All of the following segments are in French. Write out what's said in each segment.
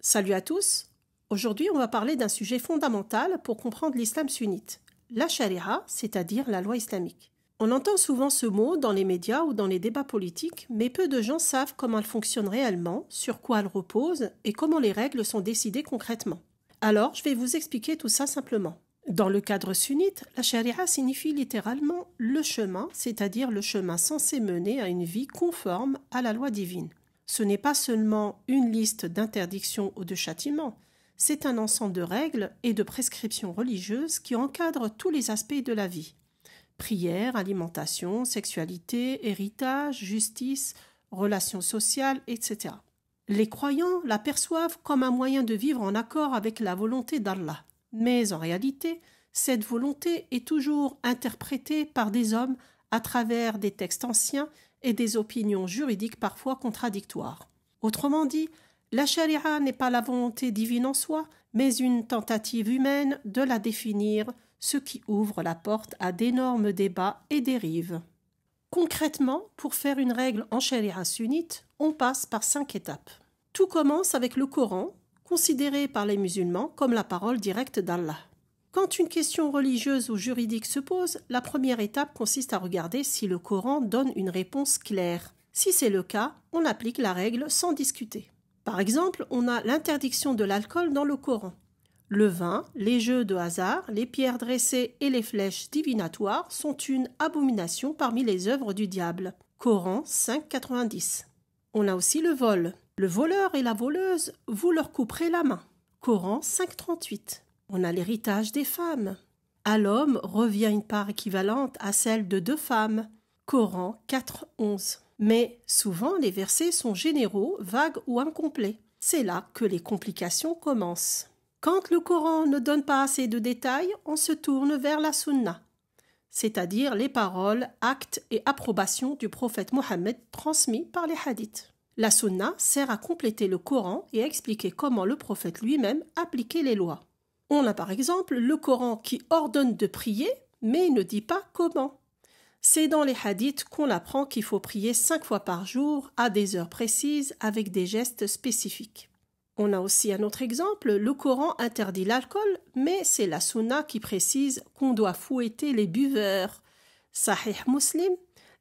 Salut à tous. Aujourd'hui, on va parler d'un sujet fondamental pour comprendre l'islam sunnite, la charia, c'est-à-dire la loi islamique. On entend souvent ce mot dans les médias ou dans les débats politiques, mais peu de gens savent comment elle fonctionne réellement, sur quoi elle repose et comment les règles sont décidées concrètement. Alors, je vais vous expliquer tout ça simplement. Dans le cadre sunnite, la charia signifie littéralement le chemin, c'est-à-dire le chemin censé mener à une vie conforme à la loi divine. Ce n'est pas seulement une liste d'interdictions ou de châtiments, c'est un ensemble de règles et de prescriptions religieuses qui encadrent tous les aspects de la vie. Prière, alimentation, sexualité, héritage, justice, relations sociales, etc. Les croyants l'aperçoivent comme un moyen de vivre en accord avec la volonté d'Allah. Mais en réalité, cette volonté est toujours interprétée par des hommes à travers des textes anciens et des opinions juridiques parfois contradictoires. Autrement dit, la charia n'est pas la volonté divine en soi, mais une tentative humaine de la définir, ce qui ouvre la porte à d'énormes débats et dérives. Concrètement, pour faire une règle en charia sunnite, on passe par 5 étapes. Tout commence avec le Coran, considéré par les musulmans comme la parole directe d'Allah. Quand une question religieuse ou juridique se pose, la première étape consiste à regarder si le Coran donne une réponse claire. Si c'est le cas, on applique la règle sans discuter. Par exemple, on a l'interdiction de l'alcool dans le Coran. Le vin, les jeux de hasard, les pierres dressées et les flèches divinatoires sont une abomination parmi les œuvres du diable. Coran 5,90. On a aussi le vol. Le voleur et la voleuse, vous leur couperez la main. Coran 5,38. On a l'héritage des femmes. À l'homme revient une part équivalente à celle de 2 femmes. Coran 4,11. Mais souvent les versets sont généraux, vagues ou incomplets. C'est là que les complications commencent. Quand le Coran ne donne pas assez de détails, on se tourne vers la sunna, c'est-à-dire les paroles, actes et approbations du prophète Mohammed transmis par les hadiths. La sunna sert à compléter le Coran et à expliquer comment le prophète lui-même appliquait les lois. On a par exemple le Coran qui ordonne de prier, mais ne dit pas comment. C'est dans les hadiths qu'on apprend qu'il faut prier 5 fois par jour, à des heures précises, avec des gestes spécifiques. On a aussi un autre exemple, le Coran interdit l'alcool, mais c'est la sunna qui précise qu'on doit fouetter les buveurs. Sahih Muslim,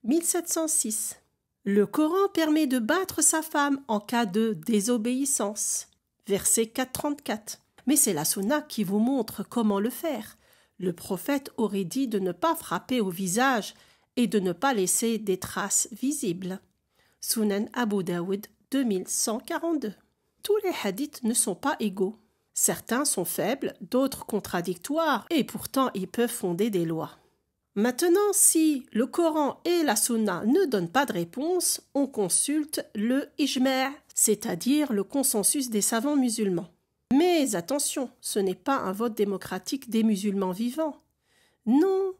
1706. Le Coran permet de battre sa femme en cas de désobéissance. Verset 434. Mais c'est la sunna qui vous montre comment le faire. Le prophète aurait dit de ne pas frapper au visage et de ne pas laisser des traces visibles. Sunan Abu Daoud 2142. Tous les hadiths ne sont pas égaux. Certains sont faibles, d'autres contradictoires, et pourtant ils peuvent fonder des lois. Maintenant, si le Coran et la Sunna ne donnent pas de réponse, on consulte le ijma', c'est-à-dire le consensus des savants musulmans. Mais attention, ce n'est pas un vote démocratique des musulmans vivants. Non,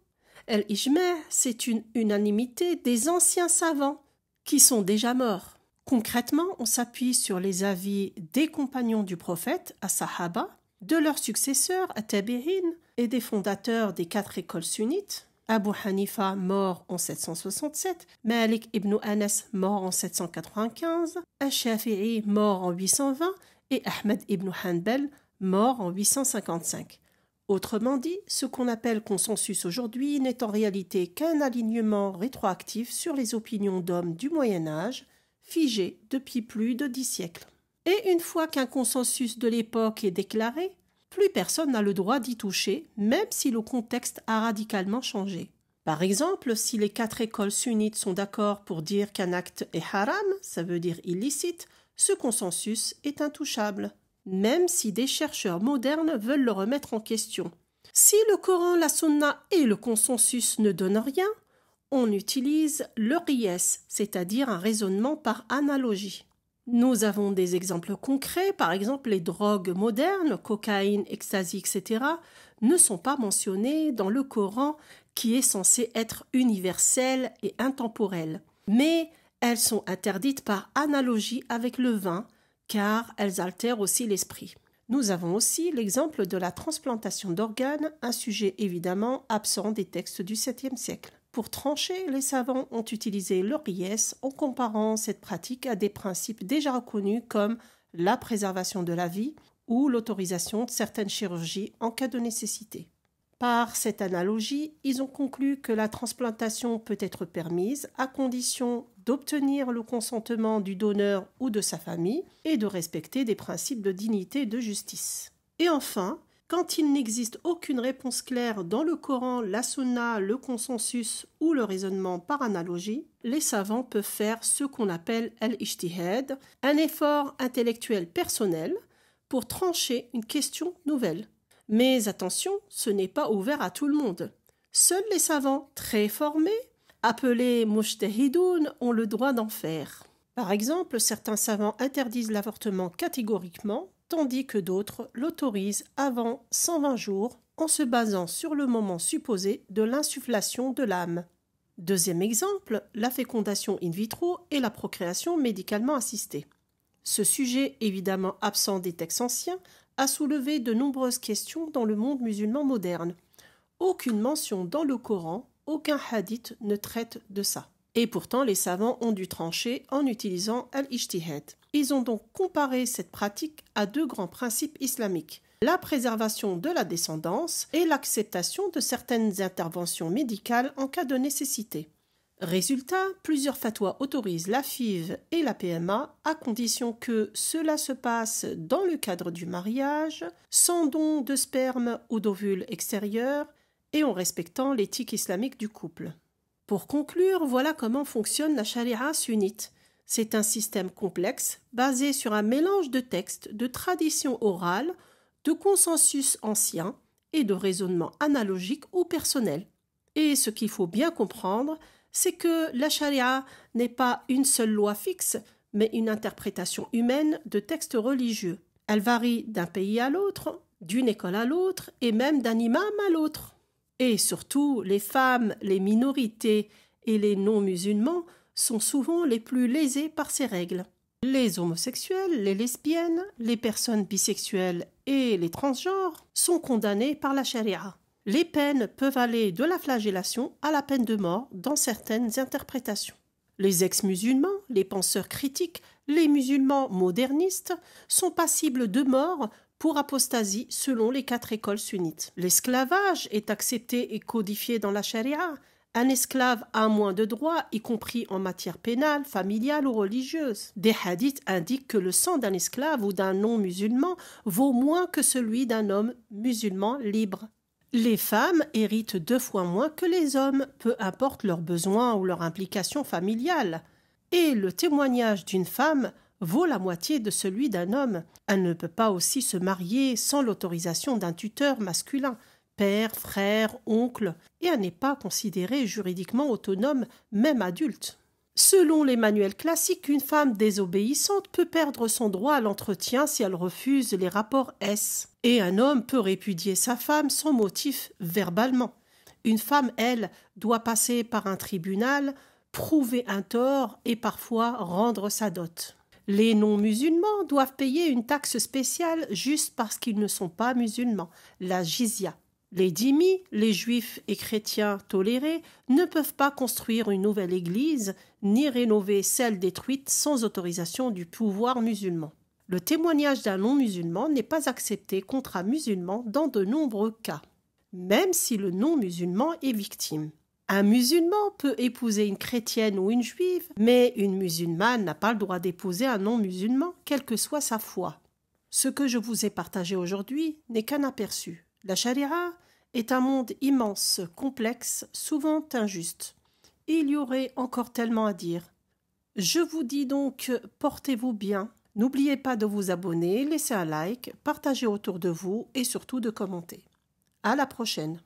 l'ijma', c'est une unanimité des anciens savants qui sont déjà morts. Concrètement, on s'appuie sur les avis des compagnons du prophète, as-Sahaba, de leurs successeurs, at-Tabi'in, et des fondateurs des 4 écoles sunnites, Abu Hanifa, mort en 767, Malik ibn Anas, mort en 795, Ash-Shafi'i, mort en 820, et Ahmed ibn Hanbal, mort en 855. Autrement dit, ce qu'on appelle consensus aujourd'hui n'est en réalité qu'un alignement rétroactif sur les opinions d'hommes du Moyen-Âge, figé depuis plus de 10 siècles. Et une fois qu'un consensus de l'époque est déclaré, plus personne n'a le droit d'y toucher, même si le contexte a radicalement changé. Par exemple, si les 4 écoles sunnites sont d'accord pour dire qu'un acte est haram, ça veut dire illicite, ce consensus est intouchable, même si des chercheurs modernes veulent le remettre en question. Si le Coran, la Sunna et le consensus ne donnent rien, on utilise le qiyas, c'est-à-dire un raisonnement par analogie. Nous avons des exemples concrets, par exemple les drogues modernes, cocaïne, ecstasy, etc., ne sont pas mentionnées dans le Coran qui est censé être universel et intemporel. Mais elles sont interdites par analogie avec le vin, car elles altèrent aussi l'esprit. Nous avons aussi l'exemple de la transplantation d'organes, un sujet évidemment absent des textes du 7e siècle. Pour trancher, les savants ont utilisé le qiyas en comparant cette pratique à des principes déjà reconnus comme la préservation de la vie ou l'autorisation de certaines chirurgies en cas de nécessité. Par cette analogie, ils ont conclu que la transplantation peut être permise à condition d'obtenir le consentement du donneur ou de sa famille et de respecter des principes de dignité et de justice. Et enfin, quand il n'existe aucune réponse claire dans le Coran, la Sunna, le consensus ou le raisonnement par analogie, les savants peuvent faire ce qu'on appelle al-ijtihad, un effort intellectuel personnel pour trancher une question nouvelle. Mais attention, ce n'est pas ouvert à tout le monde. Seuls les savants très formés, appelés mujtahidoun, ont le droit d'en faire. Par exemple, certains savants interdisent l'avortement catégoriquement, tandis que d'autres l'autorisent avant 120 jours en se basant sur le moment supposé de l'insufflation de l'âme. Deuxième exemple, la fécondation in vitro et la procréation médicalement assistée. Ce sujet, évidemment absent des textes anciens, a soulevé de nombreuses questions dans le monde musulman moderne. Aucune mention dans le Coran, aucun hadith ne traite de ça. Et pourtant, les savants ont dû trancher en utilisant al-ijtihad. Ils ont donc comparé cette pratique à deux grands principes islamiques, la préservation de la descendance et l'acceptation de certaines interventions médicales en cas de nécessité. Résultat, plusieurs fatwas autorisent la FIV et la PMA à condition que cela se passe dans le cadre du mariage, sans don de sperme ou d'ovules extérieurs et en respectant l'éthique islamique du couple. Pour conclure, voilà comment fonctionne la charia sunnite. C'est un système complexe basé sur un mélange de textes, de traditions orales, de consensus anciens et de raisonnements analogiques ou personnels. Et ce qu'il faut bien comprendre, c'est que la charia n'est pas une seule loi fixe, mais une interprétation humaine de textes religieux. Elle varie d'un pays à l'autre, d'une école à l'autre et même d'un imam à l'autre. Et surtout, les femmes, les minorités et les non-musulmans sont souvent les plus lésés par ces règles. Les homosexuels, les lesbiennes, les personnes bisexuelles et les transgenres sont condamnés par la charia. Les peines peuvent aller de la flagellation à la peine de mort dans certaines interprétations. Les ex-musulmans, les penseurs critiques, les musulmans modernistes sont passibles de mort pour apostasie selon les 4 écoles sunnites. L'esclavage est accepté et codifié dans la charia. Un esclave a moins de droits, y compris en matière pénale, familiale ou religieuse. Des hadiths indiquent que le sang d'un esclave ou d'un non-musulman vaut moins que celui d'un homme musulman libre. Les femmes héritent 2 fois moins que les hommes, peu importe leurs besoins ou leur implication familiale. Et le témoignage d'une femme vaut la moitié de celui d'un homme. Elle ne peut pas aussi se marier sans l'autorisation d'un tuteur masculin, père, frère, oncle, et elle n'est pas considérée juridiquement autonome, même adulte. Selon les manuels classiques, une femme désobéissante peut perdre son droit à l'entretien si elle refuse les rapports S. Et un homme peut répudier sa femme sans motif verbalement. Une femme, elle, doit passer par un tribunal, prouver un tort et parfois rendre sa dot. Les non-musulmans doivent payer une taxe spéciale juste parce qu'ils ne sont pas musulmans, la jizya. Les dhimmis, les juifs et chrétiens tolérés, ne peuvent pas construire une nouvelle église ni rénover celle détruite sans autorisation du pouvoir musulman. Le témoignage d'un non-musulman n'est pas accepté contre un musulman dans de nombreux cas, même si le non-musulman est victime. Un musulman peut épouser une chrétienne ou une juive, mais une musulmane n'a pas le droit d'épouser un non-musulman, quelle que soit sa foi. Ce que je vous ai partagé aujourd'hui n'est qu'un aperçu. La charia est un monde immense, complexe, souvent injuste. Il y aurait encore tellement à dire. Je vous dis donc, portez-vous bien. N'oubliez pas de vous abonner, laisser un like, partager autour de vous et surtout de commenter. À la prochaine.